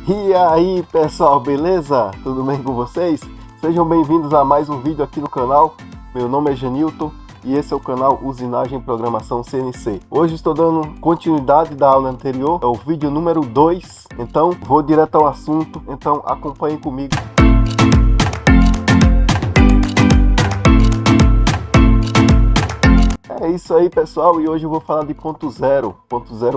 E aí pessoal, beleza? Tudo bem com vocês? Sejam bem-vindos a mais um vídeo aqui no canal. Meu nome é Genilton e esse é o canal Usinagem e Programação CNC. Hoje estou dando continuidade da aula anterior, é o vídeo número 2. Então vou direto ao assunto, então acompanhem comigo. É isso aí pessoal, e hoje eu vou falar de ponto zero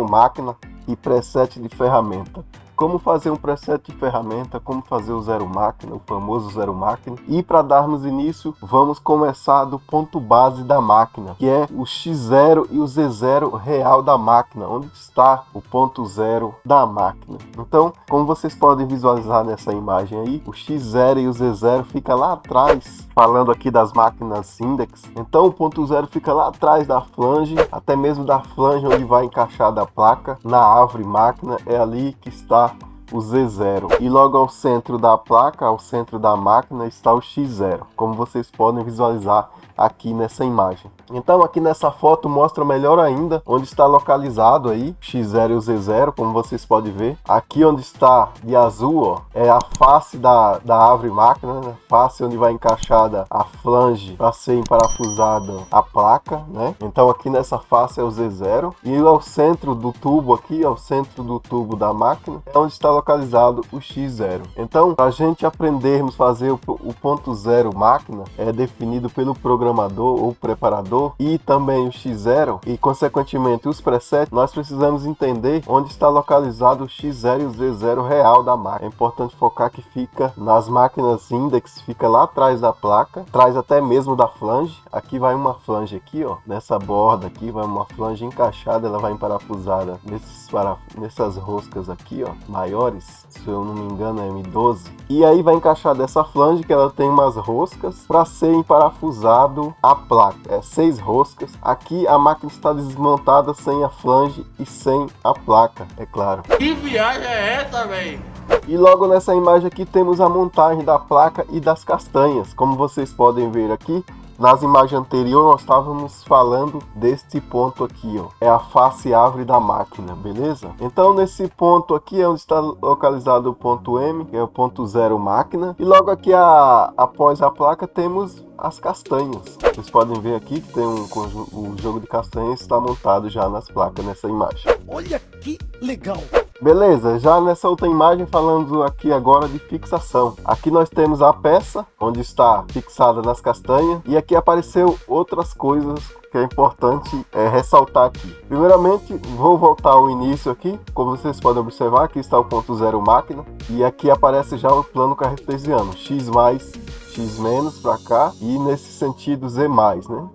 máquina e preset de ferramenta. Como fazer um preset de ferramenta, como fazer o zero máquina, o famoso zero máquina. E para darmos início, vamos começar do ponto base da máquina, que é o X0 e o Z0 real da máquina, onde está o ponto zero da máquina. Então, como vocês podem visualizar nessa imagem aí, o X0 e o Z0 fica lá atrás, falando aqui das máquinas index. Então o ponto zero fica lá atrás da flange, até mesmo da flange onde vai encaixada a placa, na árvore máquina, é ali que está o Z0. E logo ao centro da placa, ao centro da máquina, está o X0, como vocês podem visualizar aqui nessa imagem. Então aqui nessa foto mostra melhor ainda onde está localizado aí X0 e o Z0, como vocês podem ver. Aqui onde está de azul, ó, é a face da árvore máquina, né? Face onde vai encaixada a flange para ser emparafusada a placa, né? Então aqui nessa face é o Z0 e ao centro do tubo aqui, ao centro do tubo da máquina, é onde está localizado o X0. Então, para a gente aprendermos a fazer o ponto zero máquina, é definido pelo programador ou preparador, e também o X0 e consequentemente os presets, nós precisamos entender onde está localizado o X0 e o Z0 real da máquina. É importante focar que fica nas máquinas index, fica lá atrás da placa, atrás até mesmo da flange. Aqui vai uma flange aqui, ó, nessa borda aqui vai uma flange encaixada, ela vai emparafusada nessas roscas aqui, ó, maiores, se eu não me engano é M12, e aí vai encaixar dessa flange que ela tem umas roscas para ser emparafusado a placa, 6 roscas. Aqui a máquina está desmontada sem a flange e sem a placa, é claro. Que viagem é essa, velho? E logo nessa imagem aqui temos a montagem da placa e das castanhas. Como vocês podem ver aqui, nas imagens anteriores nós estávamos falando deste ponto aqui, ó, é a face árvore da máquina, beleza? Então nesse ponto aqui é onde está localizado o ponto M, que é o ponto zero máquina, e logo aqui após a placa temos as castanhas. Vocês podem ver aqui que tem o jogo de castanhas está montado já nas placas nessa imagem. Olha que legal! Beleza, já nessa outra imagem falando aqui agora de fixação. Aqui nós temos a peça onde está fixada nas castanhas, e aqui apareceu outras coisas que é importante ressaltar aqui. Primeiramente, vou voltar ao início aqui. Como vocês podem observar, aqui está o ponto zero máquina, e aqui aparece já o plano cartesiano, X mais, X menos para cá, e nesse sentido Z mais, né?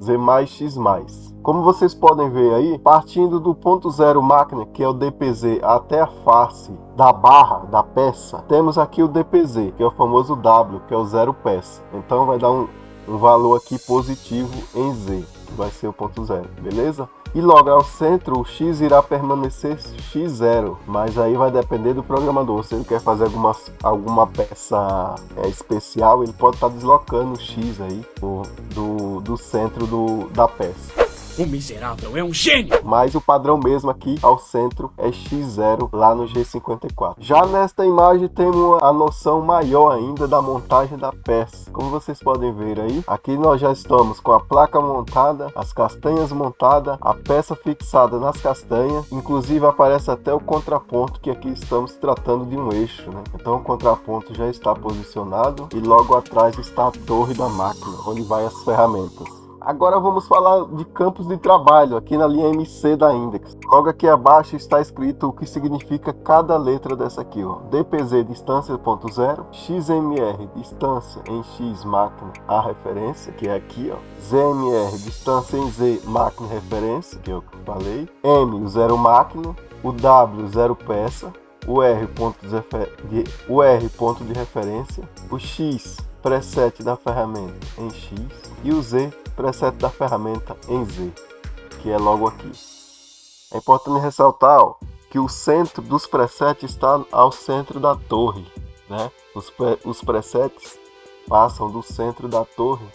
Z mais, X mais. Como vocês podem ver aí, partindo do ponto zero máquina, que é o DPZ, até a face da barra da peça, temos aqui o DPZ, que é o famoso W, que é o zero peça. Então vai dar um valor aqui positivo em Z, que vai ser o ponto zero, beleza? E logo ao centro, o X irá permanecer X0, mas aí vai depender do programador. Se ele quer fazer alguma peça especial, ele pode estar deslocando o X aí do centro da peça. O miserável é um gênio! Mas o padrão mesmo aqui ao centro é X0 lá no G54. Já nesta imagem temos a noção maior ainda da montagem da peça. Como vocês podem ver aí, aqui nós já estamos com a placa montada, as castanhas montadas, a peça fixada nas castanhas. Inclusive aparece até o contraponto, que aqui estamos tratando de um eixo, né? Então o contraponto já está posicionado e logo atrás está a torre da máquina, onde vai as ferramentas. Agora vamos falar de campos de trabalho, aqui na linha MC da Index. Logo aqui abaixo está escrito o que significa cada letra dessa aqui, ó. DPZ distância ponto zero, XMR distância em X máquina a referência, que é aqui, ó. ZMR distância em Z máquina referência, que é o que eu falei. M o zero máquina, o W zero peça, o R ponto de referência, o X preset da ferramenta em X e o Z preset da ferramenta em Z, que é logo aqui. É importante ressaltar, ó, que o centro dos presets está ao centro da torre, né? Os presets passam do centro da torre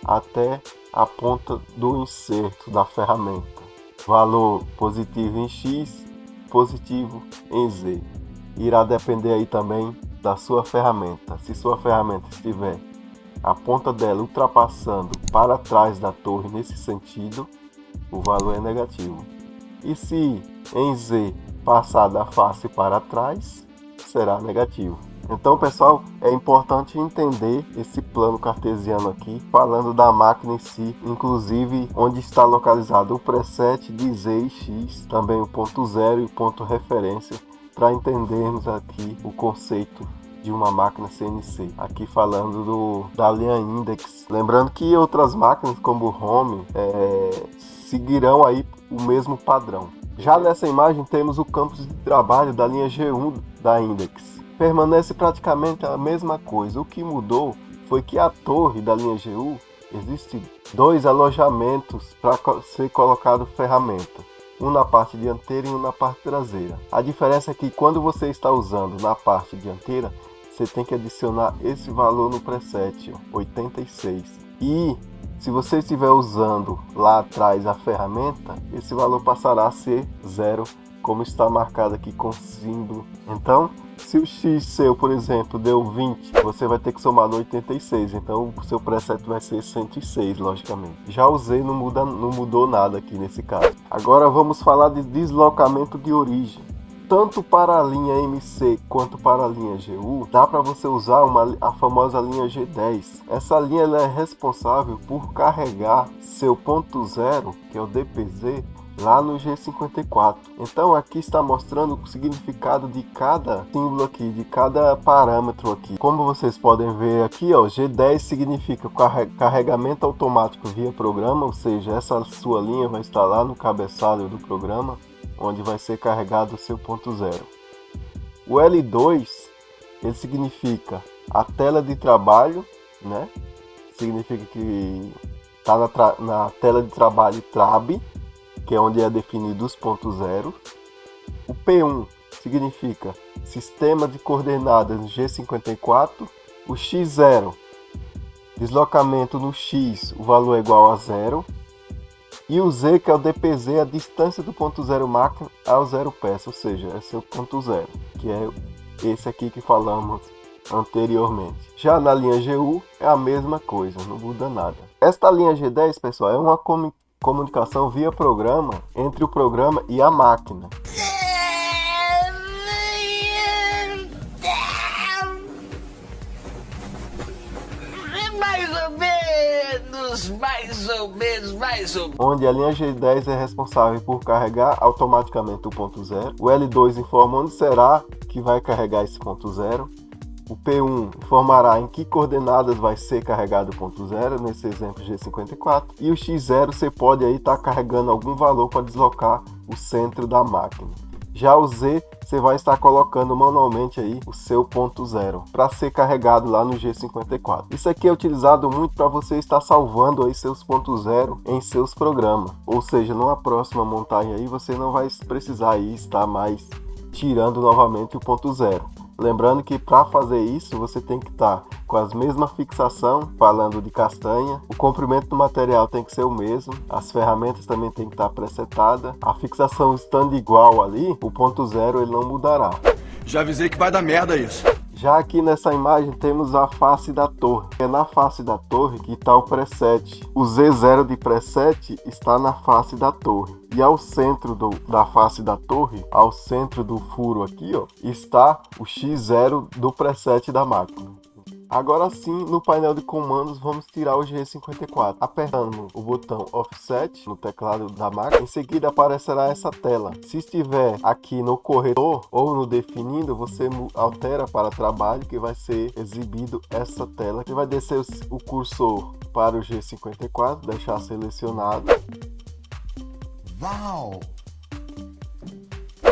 até a ponta do inserto da ferramenta. Valor positivo em X, positivo em Z. irá depender aí também da sua ferramenta. Se sua ferramenta estiver a ponta dela ultrapassando para trás da torre nesse sentido, o valor é negativo. E se em Z passar da face para trás, será negativo. Então, pessoal, é importante entender esse plano cartesiano aqui, falando da máquina em si, inclusive onde está localizado o preset de Z e X, também o ponto zero e o ponto referência, para entendermos aqui o conceito de uma máquina CNC. Aqui falando da linha index. Lembrando que outras máquinas como o Home seguirão aí o mesmo padrão. Já nessa imagem temos o campo de trabalho da linha G1 da index. Permanece praticamente a mesma coisa. O que mudou foi que a torre da linha GU existe 2 alojamentos para ser colocado ferramenta. Um na parte dianteira e um na parte traseira. A diferença é que quando você está usando na parte dianteira, você tem que adicionar esse valor no preset, 86. E se você estiver usando lá atrás a ferramenta, esse valor passará a ser 0, como está marcado aqui com símbolo. Então, se o X seu, por exemplo, deu 20, você vai ter que somar no 86. Então, o seu preset vai ser 106, logicamente. Já o Z não mudou nada aqui nesse caso. Agora vamos falar de deslocamento de origem. Tanto para a linha MC quanto para a linha GU, dá para você usar a famosa linha G10. Essa linha ela é responsável por carregar seu ponto zero, que é o DPZ, lá no G54. Então aqui está mostrando o significado de cada símbolo aqui, de cada parâmetro aqui. Como vocês podem ver aqui, ó, G10 significa carregamento automático via programa, ou seja, essa sua linha vai estar lá no cabeçalho do programa, onde vai ser carregado o seu ponto zero. O L2 ele significa a tela de trabalho, né? Significa que está na tela de trabalho TRAB, que é onde é definido os pontos zero. O P1 significa sistema de coordenadas no G54. O X0, deslocamento no X, o valor é igual a 0. E o Z, que é o DPZ, a distância do ponto zero máquina ao zero peça, ou seja, é seu ponto zero, que é esse aqui que falamos anteriormente. Já na linha GU é a mesma coisa, não muda nada. Esta linha G10, pessoal, é uma comunicação via programa entre o programa e a máquina. Mais ou menos. Onde a linha G10 é responsável por carregar automaticamente o ponto zero. O L2 informa onde será que vai carregar esse ponto zero. O P1 informará em que coordenadas vai ser carregado o ponto zero, nesse exemplo G54. E o X0 você pode aí estar carregando algum valor para deslocar o centro da máquina. Já o Z, você vai estar colocando manualmente aí o seu ponto zero para ser carregado lá no G54. Isso aqui é utilizado muito para você estar salvando aí seus pontos zero em seus programas. Ou seja, numa próxima montagem aí você não vai precisar aí estar mais tirando novamente o ponto zero. Lembrando que para fazer isso você tem que estar com as mesmas fixação, falando de castanha, o comprimento do material tem que ser o mesmo, as ferramentas também tem que estar presetadas, a fixação estando igual ali, o ponto zero ele não mudará. Já avisei que vai dar merda isso. Já aqui nessa imagem temos a face da torre. É na face da torre que está o preset. O Z0 de preset está na face da torre. E ao centro da face da torre, ao centro do furo aqui, ó, está o X0 do preset da máquina. Agora sim, no painel de comandos, vamos tirar o G54. Apertando o botão Offset no teclado da máquina, em seguida aparecerá essa tela. Se estiver aqui no corretor ou no definindo, você altera para trabalho, que vai ser exibido essa tela. Você vai descer o cursor para o G54, deixar selecionado. Uau!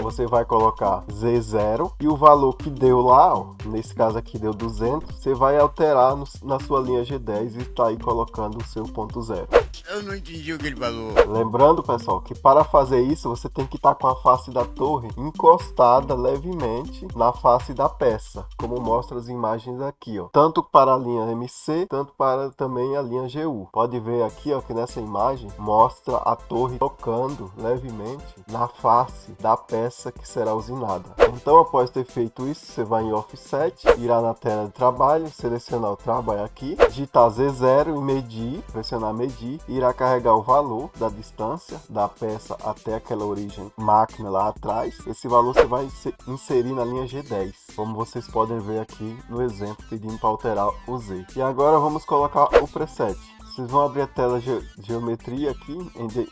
Você vai colocar Z0 e o valor que deu lá, ó, nesse caso aqui deu 200, você vai alterar na sua linha G10 e está aí colocando o seu ponto zero. Eu não entendi o que ele falou. Lembrando, pessoal, que para fazer isso você tem que estar com a face da torre encostada levemente na face da peça, como mostra as imagens aqui, ó. Tanto para a linha MC, tanto para também a linha GU. Pode ver aqui, ó, que nessa imagem mostra a torre tocando levemente na face da peça peça que será usinada. Então, após ter feito isso, você vai em Offset, irá na tela de trabalho, selecionar o trabalho aqui, digitar Z0 e medir, pressionar medir, irá carregar o valor da distância da peça até aquela origem máquina lá atrás. Esse valor você vai inserir na linha G10, como vocês podem ver aqui no exemplo pedindo para alterar o Z. E agora vamos colocar o preset. Vocês vão abrir a tela geometria aqui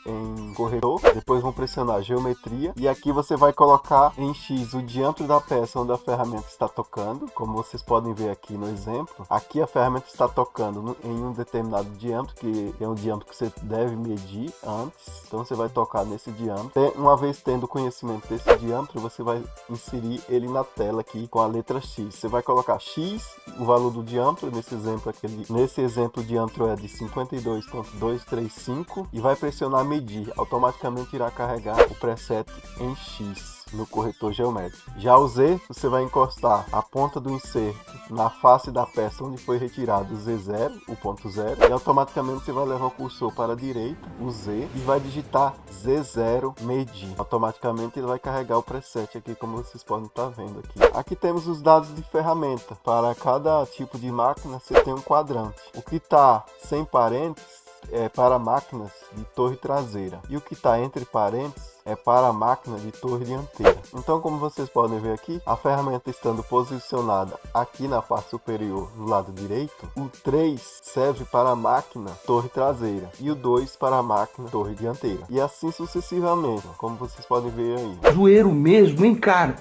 em corretor, depois vão pressionar geometria e aqui você vai colocar em X o diâmetro da peça onde a ferramenta está tocando, como vocês podem ver aqui no exemplo. Aqui a ferramenta está tocando em um determinado diâmetro, que é um diâmetro que você deve medir antes, então você vai tocar nesse diâmetro. Uma vez tendo conhecimento desse diâmetro, você vai inserir ele na tela aqui com a letra X. Você vai colocar X, o valor do diâmetro, nesse exemplo o diâmetro é de 52.235 e vai pressionar medir, automaticamente irá carregar o preset em X no corretor geométrico. Já o Z, você vai encostar a ponta do inserto na face da peça onde foi retirado o Z0, o ponto 0, e automaticamente você vai levar o cursor para a direita, o Z, e vai digitar Z0 medir. Automaticamente ele vai carregar o preset aqui, como vocês podem estar vendo aqui. Aqui temos os dados de ferramenta. Para cada tipo de máquina você tem um quadrante. O que está sem parênteses é para máquinas de torre traseira e o que está entre parênteses é para a máquina de torre dianteira. Então, como vocês podem ver aqui, a ferramenta estando posicionada aqui na parte superior no lado direito, o 3 serve para a máquina torre traseira e o 2 para a máquina torre dianteira. E assim sucessivamente, como vocês podem ver aí. Zoeiro mesmo, hein, cara?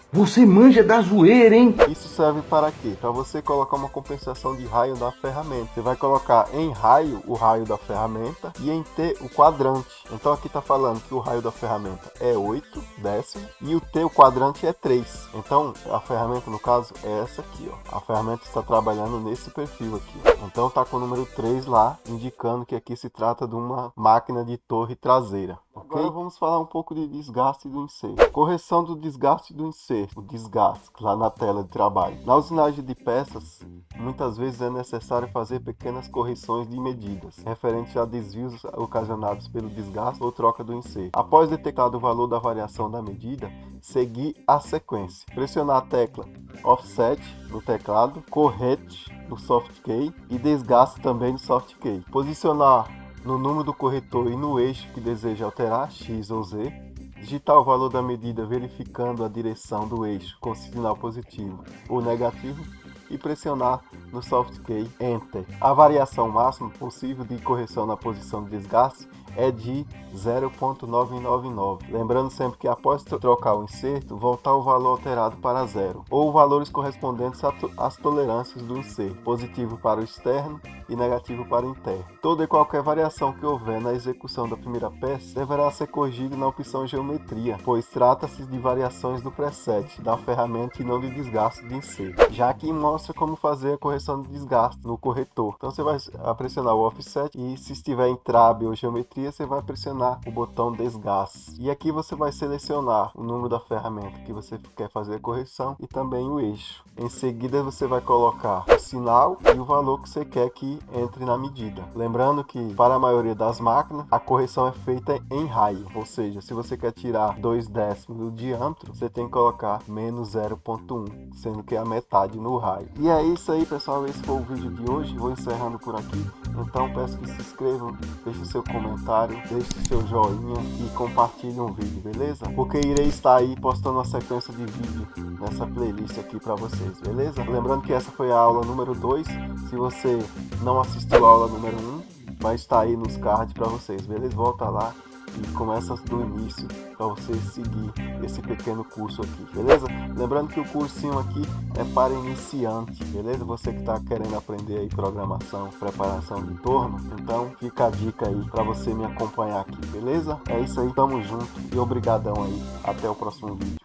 Você manja da zoeira, hein? Isso serve para quê? Para você colocar uma compensação de raio da ferramenta. Você vai colocar em raio o raio da ferramenta e em T o quadrante. Então aqui está falando que o raio da ferramenta é 8 décimos e o T, o quadrante, é 3. Então a ferramenta, no caso, é essa aqui, ó. A ferramenta está trabalhando nesse perfil aqui. Então está com o número 3 lá, indicando que aqui se trata de uma máquina de torre traseira. Agora vamos falar um pouco de desgaste do inserto. Correção do desgaste do inserto, o desgaste, lá na tela de trabalho. Na usinagem de peças, muitas vezes é necessário fazer pequenas correções de medidas, referentes a desvios ocasionados pelo desgaste ou troca do inserto. Após detectado o valor da variação da medida, seguir a sequência. Pressionar a tecla Offset no teclado, Correct no soft key e Desgaste também no soft key. Posicionar no número do corretor e no eixo que deseja alterar, X ou Z, digitar o valor da medida verificando a direção do eixo com sinal positivo ou negativo e pressionar no soft key Enter. A variação máxima possível de correção na posição de desgaste é de 0.999. Lembrando sempre que após trocar o inserto, voltar o valor alterado para 0, ou valores correspondentes às tolerâncias do inserto, positivo para o externo e negativo para o interno. Toda e qualquer variação que houver na execução da primeira peça deverá ser corrigida na opção geometria, pois trata-se de variações do preset da ferramenta e não de desgaste de inserto. Já aqui mostra como fazer a correção de desgaste no corretor. Então você vai pressionar o Offset e, se estiver em Trab ou geometria, você vai pressionar o botão desgaste. E aqui você vai selecionar o número da ferramenta que você quer fazer a correção e também o eixo. Em seguida você vai colocar o sinal e o valor que você quer que entre na medida. Lembrando que para a maioria das máquinas a correção é feita em raio, ou seja, se você quer tirar 2 décimos do diâmetro, você tem que colocar menos 0.1, sendo que é a metade no raio. E é isso aí, pessoal, esse foi o vídeo de hoje. Vou encerrando por aqui. Então peço que se inscrevam, deixe seu comentário, deixe seu joinha e compartilhe um vídeo, beleza? Porque irei estar aí postando uma sequência de vídeo nessa playlist aqui para vocês, beleza? Lembrando que essa foi a aula número 2. Se você não assistiu a aula número 1, vai estar aí nos cards para vocês, beleza? Volta lá e começa do início para você seguir esse pequeno curso aqui, beleza? Lembrando que o cursinho aqui é para iniciante, beleza? Você que está querendo aprender aí programação, preparação de torno, então fica a dica aí para você me acompanhar aqui, beleza? É isso aí, tamo junto e obrigadão aí, até o próximo vídeo.